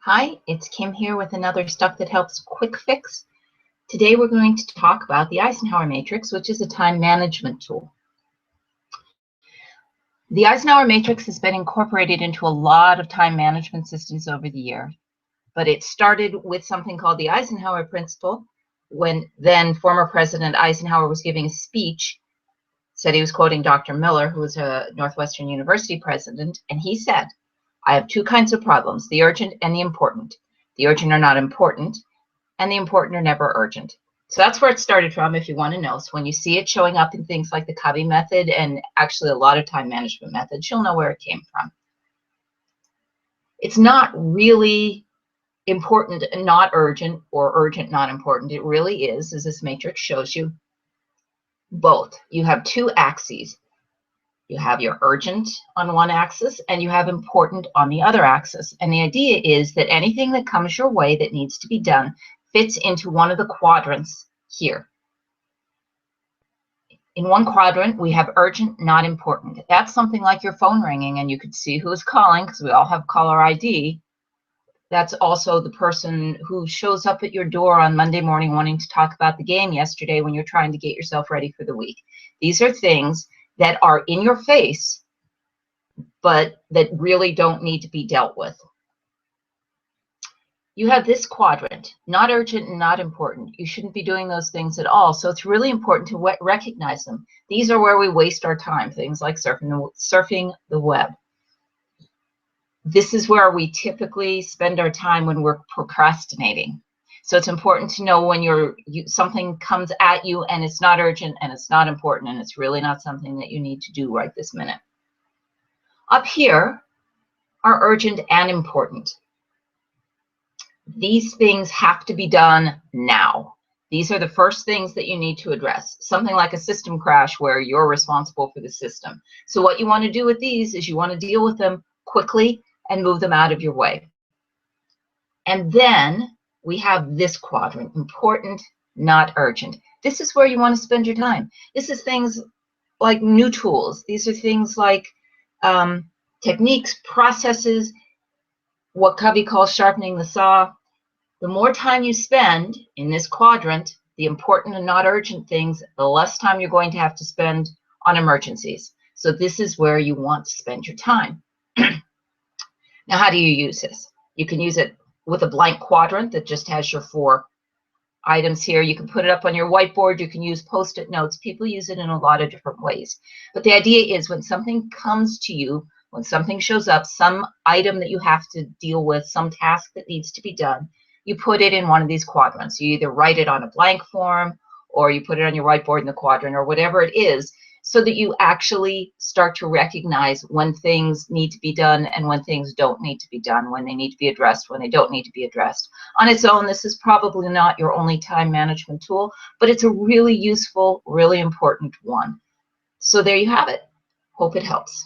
Hi, it's Kim here with another Stuff That Helps quick fix. Today we're going to talk about the Eisenhower matrix, which is a time management tool. The Eisenhower matrix has been incorporated into a lot of time management systems over the years, but it started with something called the Eisenhower principle when then former President Eisenhower was giving a speech, said he was quoting Dr. Miller, who was a Northwestern University president, and he said, "I have two kinds of problems, the urgent and the important. The urgent are not important, and the important are never urgent." So that's where it started from, if you want to know. So when you see it showing up in things like the Covey method and actually a lot of time management methods, you'll know where it came from. It's not really important and not urgent, or urgent not important. It really is, as this matrix shows you, both. You have two axes. You have your urgent on one axis and you have important on the other axis. And the idea is that anything that comes your way that needs to be done fits into one of the quadrants here. In one quadrant, we have urgent, not important. That's something like your phone ringing and you could see who is calling because we all have caller ID. That's also the person who shows up at your door on Monday morning wanting to talk about the game yesterday when you're trying to get yourself ready for the week. These are things that are in your face, but that really don't need to be dealt with. You have this quadrant, not urgent and not important. You shouldn't be doing those things at all. So it's really important to recognize them. These are where we waste our time, things like surfing the web. This is where we typically spend our time when we're procrastinating. So it's important to know when something comes at you and it's not urgent and it's not important and it's really not something that you need to do right this minute. Up here are urgent and important. These things have to be done now. These are the first things that you need to address. Something like a system crash where you're responsible for the system. So what you want to do with these is you want to deal with them quickly and move them out of your way. And then we have this quadrant, important, not urgent. This is where you want to spend your time. This is things like new tools. These are things like techniques, processes, what Covey calls sharpening the saw. The more time you spend in this quadrant, the important and not urgent things, the less time you're going to have to spend on emergencies. So this is where you want to spend your time. Now, how do you use this? You can use it with a blank quadrant that just has your 4 items here. You can put it up on your whiteboard. You can use Post-it notes. People use it in a lot of different ways. But the idea is when something comes to you, when something shows up, some item that you have to deal with, some task that needs to be done, you put it in one of these quadrants. You either write it on a blank form or you put it on your whiteboard in the quadrant or whatever it is, so that you actually start to recognize when things need to be done and when things don't need to be done, when they need to be addressed, when they don't need to be addressed. On its own, this is probably not your only time management tool, but it's a really useful, really important one. So there you have it. Hope it helps.